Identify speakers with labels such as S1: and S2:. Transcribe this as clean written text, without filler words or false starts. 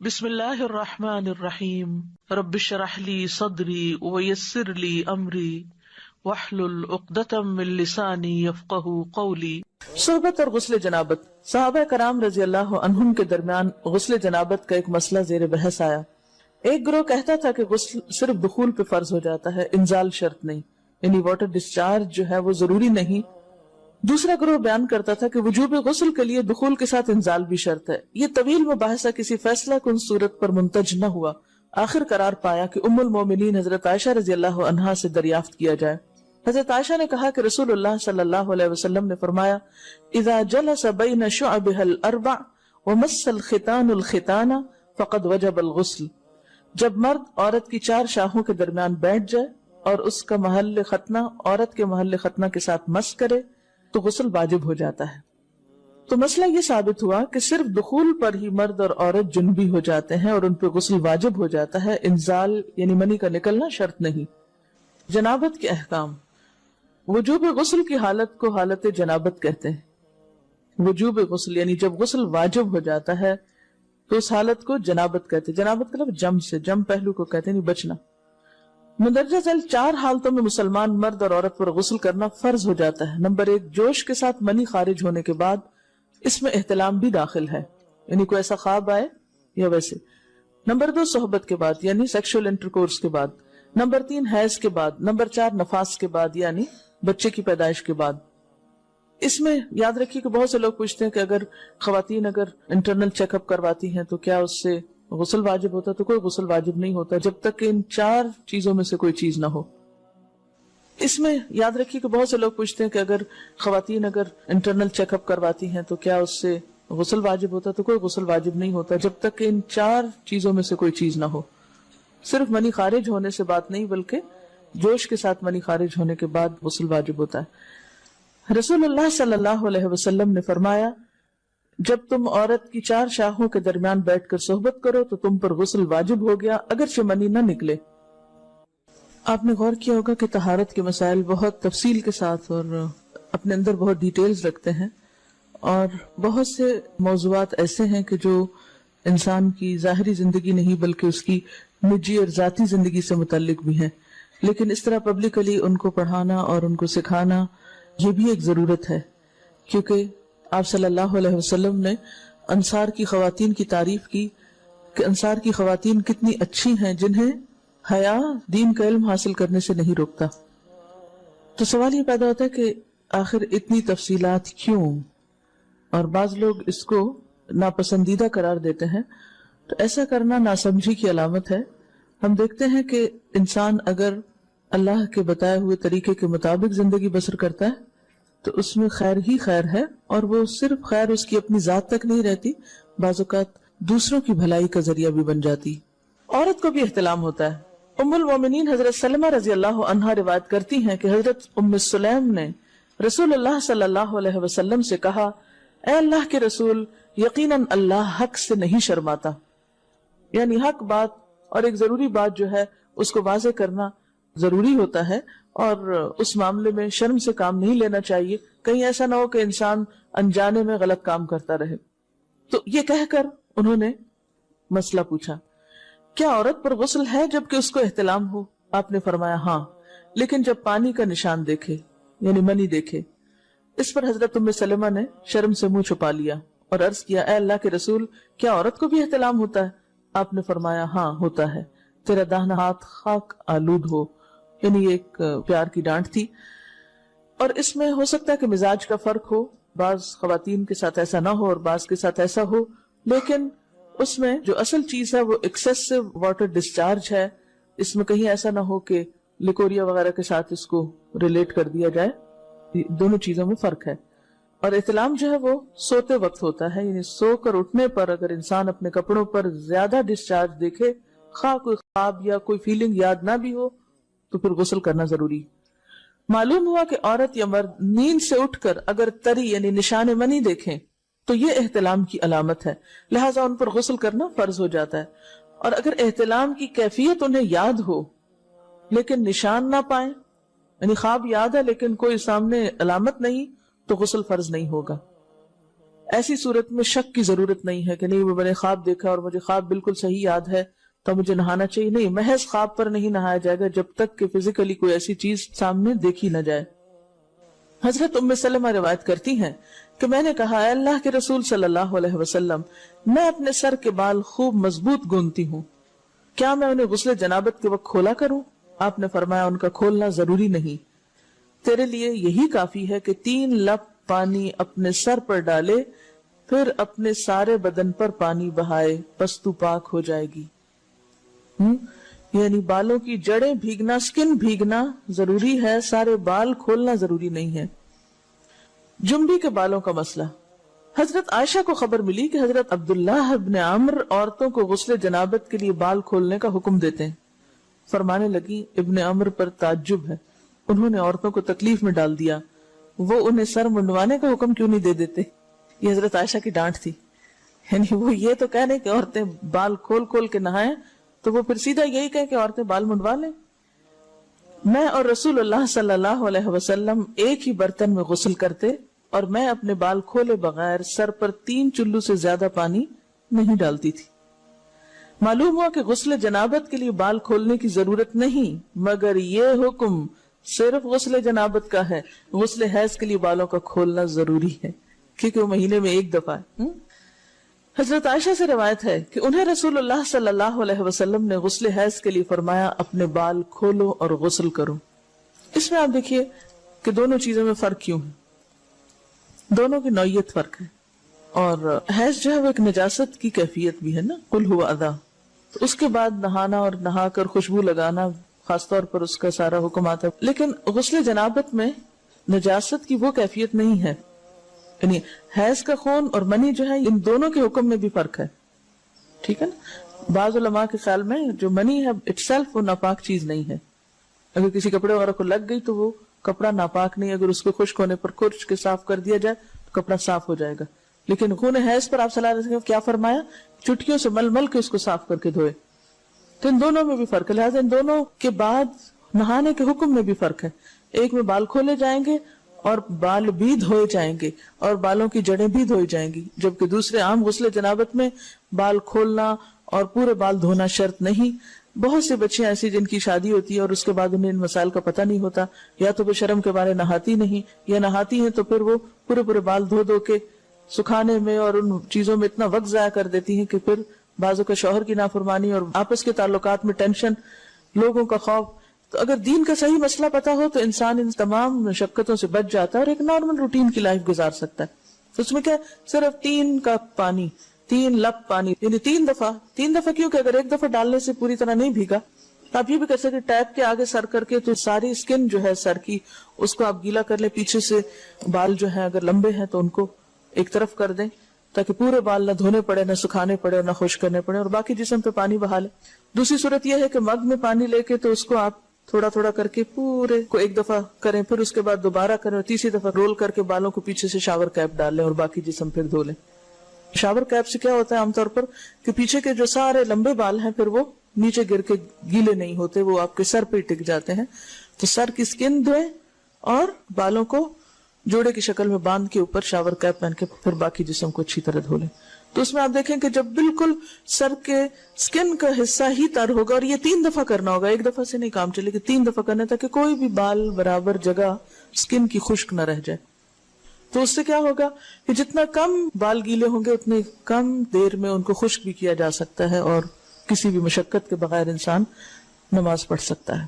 S1: بسم اللہ الرحمن الرحیم رب اشرح لی صدری ویسر لی امری واحلل عقدۃ من لسانی یفقہوا قولی۔ صحبت اور غسل جنابت۔ صحابہ کرام رضی اللہ عنہم کے درمیان غسل جنابت کا ایک مسئلہ زیر بحث آیا۔ ایک گروہ کہتا تھا کہ غسل صرف دخول پہ فرض ہو جاتا ہے، انزال شرط نہیں، یعنی واٹر ڈسچارج جو ہے وہ ضروری نہیں۔ دوسرا گروہ بیان کرتا تھا کہ وجوب غسل کے لیے دخول کے ساتھ انزال بھی شرط ہے۔ یہ طویل مباحثہ کسی فیصلہ کن صورت پر منتج نہ ہوا۔ آخر قرار پایا کہ ام المومنین حضرت عائشہ رضی اللہ عنہا سے دریافت کیا جائے۔ حضرت عائشہ نے کہا کہ رسول اللہ صلی اللہ علیہ وسلم نے فرمایا، اذا جلس بین شعبها الاربع ومس الختان الختان فقد وجب الغسل۔ جب مرد عورت کی چار شاخوں کے درمیان بیٹھ جائے اور اس کا محل ختنہ عورت کے محل ختنہ کے ساتھ مس کرے تو غسل واجب ہو جاتا ہے۔ تو مسئلہ یہ ثابت ہوا کہ صرف دخول پر ہی مرد اور عورت جنبی ہو جاتے ہیں اور ان پہ غسل واجب ہو جاتا ہے، انزال یعنی منی کا نکلنا شرط نہیں۔ جنابت کے احکام۔ وجوب غسل کی حالت کو حالت جنابت کہتے ہیں۔ وجوب غسل یعنی جب غسل واجب ہو جاتا ہے تو اس حالت کو جنابت کہتے ہیں۔ جنابت کا لفظ جم سے، جم پہلو کو کہتے ہیں، نہیں بچنا۔ مندرجہ ذیل چار حالتوں میں مسلمان مرد اور عورت پر غسل کرنا فرض ہو جاتا ہے۔ نمبر 1، جوش کے ساتھ منی خارج ہونے کے بعد، اس میں احتلام بھی داخل ہے، یعنی کوئی ایسا خواب آئے یا ویسے۔ نمبر 2، صحبت کے بعد یعنی سیکشول انٹرکورس کے بعد۔ نمبر 3، حیض کے بعد۔ نمبر 4، نفاس کے بعد یعنی بچے کی پیدائش کے بعد۔ اس میں یاد رکھیے کہ بہت سے لوگ پوچھتے ہیں کہ اگر خواتین انٹرنل چیک اپ کرواتی ہیں تو کیا اس سے غسل واجب ہوتا؟ تو کوئی غسل واجب نہیں ہوتا جب تک کہ ان چار چیزوں میں سے کوئی چیز نہ ہو۔ اس میں یاد رکھیے کہ بہت سے لوگ پوچھتے ہیں کہ اگر خواتین انٹرنل چیک اپ کرواتی ہیں تو کیا اس سے غسل واجب ہوتا؟ تو کوئی غسل واجب نہیں ہوتا جب تک کہ ان چار چیزوں میں سے کوئی چیز نہ ہو۔ صرف منی خارج ہونے سے بات نہیں، بلکہ جوش کے ساتھ منی خارج ہونے کے بعد غسل واجب ہوتا ہے۔ رسول اللہ صلی اللہ علیہ وسلم نے فرمایا، جب تم عورت کی چار شاخوں کے درمیان بیٹھ کر صحبت کرو تو تم پر غسل واجب ہو گیا اگرچہ منی نہ نکلے۔ آپ نے غور کیا ہوگا کہ طہارت کے مسائل بہت تفصیل کے ساتھ اور اپنے اندر بہت ڈیٹیلز رکھتے ہیں، اور بہت سے موضوعات ایسے ہیں کہ جو انسان کی ظاہری زندگی نہیں بلکہ اس کی نجی اور ذاتی زندگی سے متعلق بھی ہیں، لیکن اس طرح پبلکلی ان کو پڑھانا اور ان کو سکھانا یہ بھی ایک ضرورت ہے، کیونکہ آپ صلی اللہ علیہ وسلم نے انصار کی خواتین کی تعریف کی کہ انصار کی خواتین کتنی اچھی ہیں جنہیں حیا دین کا علم حاصل کرنے سے نہیں روکتا۔ تو سوال یہ پیدا ہوتا ہے کہ آخر اتنی تفصیلات کیوں؟ اور بعض لوگ اس کو ناپسندیدہ قرار دیتے ہیں، تو ایسا کرنا ناسمجھی کی علامت ہے۔ ہم دیکھتے ہیں کہ انسان اگر اللہ کے بتائے ہوئے طریقے کے مطابق زندگی بسر کرتا ہے تو اس میں خیر ہی خیر ہے، اور وہ صرف خیر اس کی اپنی ذات تک نہیں رہتی، بعض اوقات دوسروں کی بھلائی کا ذریعہ بھی بن جاتی۔ عورت کو بھی احتلام ہوتا ہے۔ ام المومنین حضرت سلمہ رضی اللہ عنہا روایت کرتی ہیں کہ حضرت ام سلیم نے رسول اللہ صلی اللہ علیہ وسلم سے کہا، اے اللہ کے رسول، یقیناً اللہ حق سے نہیں شرماتا، یعنی حق بات اور ایک ضروری بات جو ہے اس کو واضح کرنا ضروری ہوتا ہے، اور اس معاملے میں شرم سے کام نہیں لینا چاہیے، کہیں ایسا نہ ہو کہ انسان انجانے میں غلط کام کرتا رہے۔ تو یہ کہہ کر انہوں نے مسئلہ پوچھا، کیا عورت پر غسل ہے جبکہ اس کو احتلام ہو؟ آپ نے فرمایا ہاں، لیکن جب پانی کا نشان دیکھے یعنی منی دیکھے۔ اس پر حضرت ام سلمہ نے شرم سے منہ چھپا لیا اور عرض کیا، اے اللہ کے رسول، کیا عورت کو بھی احتلام ہوتا ہے؟ آپ نے فرمایا ہاں ہوتا ہے، تیرا داہنا ہاتھ خاک آلود ہو، یعنی ایک پیار کی ڈانٹ تھی۔ اور اس میں ہو سکتا ہے کہ مزاج کا فرق ہو، بعض خواتین کے ساتھ ایسا نہ ہو اور بعض کے ساتھ ایسا ہو، لیکن اس میں جو اصل چیز ہے وہ ایکسیسو واٹر ڈسچارج ہے۔ اس میں کہیں ایسا نہ ہو کہ لیکوریا وغیرہ کے ساتھ اس کو ریلیٹ کر دیا جائے، دونوں چیزوں میں فرق ہے۔ اور احتلام جو ہے وہ سوتے وقت ہوتا ہے، یعنی سو کر اٹھنے پر اگر انسان اپنے کپڑوں پر زیادہ ڈسچارج دیکھے، خواہ کوئی خواب یا کوئی فیلنگ یاد نہ بھی ہو، تو پھر غسل کرنا ضروری۔ معلوم ہوا کہ عورت یا مرد نیند سے اٹھ کر اگر تری یعنی نشان منی دیکھیں تو یہ احتلام کی علامت ہے، لہٰذا ان پر غسل کرنا فرض ہو جاتا ہے۔ اور اگر احتلام کی کیفیت انہیں یاد ہو لیکن نشان نہ پائیں، یعنی خواب یاد ہے لیکن کوئی سامنے علامت نہیں، تو غسل فرض نہیں ہوگا۔ ایسی صورت میں شک کی ضرورت نہیں ہے کہ نہیں میں نے خواب دیکھا اور مجھے خواب بالکل صحیح یاد ہے تو مجھے نہانا چاہیے. نہیں، محض خواب پر نہیں نہایا جائے گا جب تک کہ فزیکلی کوئی ایسی چیز سامنے دیکھی نہ جائے. حضرت ام سلمہ روایت کرتی ہیں کہ میں نے کہا، اے اللہ کے رسول صلی اللہ علیہ وسلم، میں اپنے سر کے بال خوب مضبوط گوندتی ہوں، کیا میں انہیں غسل جنابت کے وقت کھولا کروں؟ آپ نے فرمایا، ان کا کھولنا ضروری نہیں، تیرے لیے یہی کافی ہے کہ 3 لپ پانی اپنے سر پر ڈالے، پھر اپنے سارے بدن پر پانی بہائے، پس تو پاک ہو جائے گی. یعنی بالوں کی جڑیں بھیگنا، سکن بھیگنا ضروری ہے، سارے بال کھولنا ضروری نہیں ہے. جنبی کے بالوں کا مسئلہ. حضرت عائشہ کو خبر ملی کہ حضرت عبداللہ ابن عمرو عورتوں کو غسل جنابت کے لیے بال کھولنے کا حکم دیتے ہیں. فرمانے لگی، ابن عمرو پر تعجب ہے، انہوں نے عورتوں کو تکلیف میں ڈال دیا، وہ انہیں سر منڈوانے کا حکم کیوں نہیں دے دیتے؟ یہ حضرت عائشہ کی ڈانٹ تھی. یعنی وہ یہ تو کہنے کہ عورتیں بال کھول کھول کے نہائیں، تو وہ پھر سیدھا یہی کہے کہ عورتیں بال منڈوا لیں. میں اور رسول اللہ صلی اللہ علیہ وسلم ایک ہی برتن میں غسل کرتے اور میں اپنے بال کھولے بغیر سر پر 3 چلو سے زیادہ پانی نہیں ڈالتی تھی. معلوم ہوا کہ غسل جنابت کے لیے بال کھولنے کی ضرورت نہیں، مگر یہ حکم صرف غسل جنابت کا ہے. غسل حیض کے لیے بالوں کا کھولنا ضروری ہے کیونکہ وہ مہینے میں ایک دفعہ ہے. حضرت عائشہ سے روایت ہے کہ انہیں رسول اللہ صلی اللہ علیہ وسلم نے غسل حیض کے لیے فرمایا، اپنے بال کھولو اور غسل کرو. اس میں آپ دیکھیے کہ دونوں چیزوں میں فرق کیوں ہے، دونوں کی نوعیت فرق ہے. اور حیض جو ہے وہ ایک نجاست کی کیفیت بھی ہے نا، قل هو اذی، تو اس کے بعد نہانا اور نہا کر خوشبو لگانا خاص طور پر اس کا سارا حکم آتا ہے. لیکن غسل جنابت میں نجاست کی وہ کیفیت نہیں ہے. یعنی حیض کا خون اور منی جو ہے ان دونوں کے حکم میں بھی فرق ہے. ٹھیک ہے نا. بعض علماء کے خیال میں جو منی ہے اٹ سیلف وہ ناپاک چیز نہیں ہے. اگر کسی کپڑے وغیرہ کو لگ گئی تو وہ کپڑا ناپاک نہیں، اگر اس کو خشک ہونے پر کھرچ کے صاف کر دیا جائے تو کپڑا صاف ہو جائے گا. لیکن خون حیض پر آپ صلی اللہ علیہ وسلم کیا فرمایا؟ چٹکیوں سے مل مل کے اس کو صاف کر کے دھوئے. تو ان دونوں میں بھی فرق ہے. لہٰذا ان دونوں کے بعد نہانے کے حکم میں بھی فرق ہے. ایک میں بال کھولے جائیں گے اور بال بھی دھوئے جائیں گے اور بالوں کی جڑیں بھی دھوئی جائیں گی، جبکہ دوسرے عام غسل جنابت میں بال کھولنا اور پورے بال دھونا شرط نہیں. بہت سے بچے ایسی جن کی شادی ہوتی ہے اور اس کے بعد انہیں ان مسائل کا پتہ نہیں ہوتا، یا تو وہ شرم کے بارے نہاتی نہیں، یا نہاتی ہیں تو پھر وہ پورے بال دھو دھو کے سکھانے میں اور ان چیزوں میں اتنا وقت ضائع کر دیتی ہیں کہ پھر بعضوں کا شوہر کی نافرمانی اور آپس کے تعلقات میں ٹینشن، لوگوں کا خوف. تو اگر دین کا صحیح مسئلہ پتا ہو تو انسان ان تمام مشقتوں سے بچ جاتا ہے اور ایک نارمل روٹین کی لائف گزار سکتا ہے. تو اس میں کیا صرف 3 کپ پانی، 3 لپ پانی، یعنی 3 دفعہ کیوں کہ اگر ایک دفعہ ڈالنے سے پوری طرح نہیں بھیگا تو آپ یہ بھی کر سکتے ٹیپ کے آگے سر کر کے تو ساری اسکن جو ہے سر کی اس کو آپ گیلا کر لیں. پیچھے سے بال جو ہیں اگر لمبے ہیں تو ان کو ایک طرف کر دیں تاکہ پورے بال نہ دھونے پڑے، نہ سکھانے پڑے اور نہ خشک کرنے پڑے، اور باقی جسم پہ پانی بہا لیں. دوسری صورت یہ ہے کہ مگ میں پانی لے کے تو اس کو آپ تھوڑا تھوڑا کر کے پورے کو ایک دفعہ کریں، پھر اس کے بعد دوبارہ کریں اور تیسری دفعہ رول کر کے بالوں کو پیچھے سے شاور کیپ ڈال لیں اور باقی جسم پھر دھو لیں. شاور کیپ سے کیا ہوتا ہے عام طور پر کہ پیچھے کے جو سارے لمبے بال ہیں پھر وہ نیچے گر کے گیلے نہیں ہوتے، وہ آپ کے سر پہ ٹک جاتے ہیں. تو سر کی اسکن دھوئیں اور بالوں کو جوڑے کی شکل میں باندھ کے اوپر شاور کیپ پہن کے پھر باقی جسم کو اچھی طرح دھو لیں. تو اس میں آپ دیکھیں کہ جب بالکل سر کے سکن کا حصہ ہی تر ہوگا، اور یہ 3 دفعہ کرنا ہوگا، ایک دفعہ سے نہیں کام چلے کہ 3 دفعہ کرنا، تاکہ کوئی بھی بال برابر جگہ سکن کی خشک نہ رہ جائے. تو اس سے کیا ہوگا کہ جتنا کم بال گیلے ہوں گے اتنے کم دیر میں ان کو خشک بھی کیا جا سکتا ہے اور کسی بھی مشقت کے بغیر انسان نماز پڑھ سکتا ہے.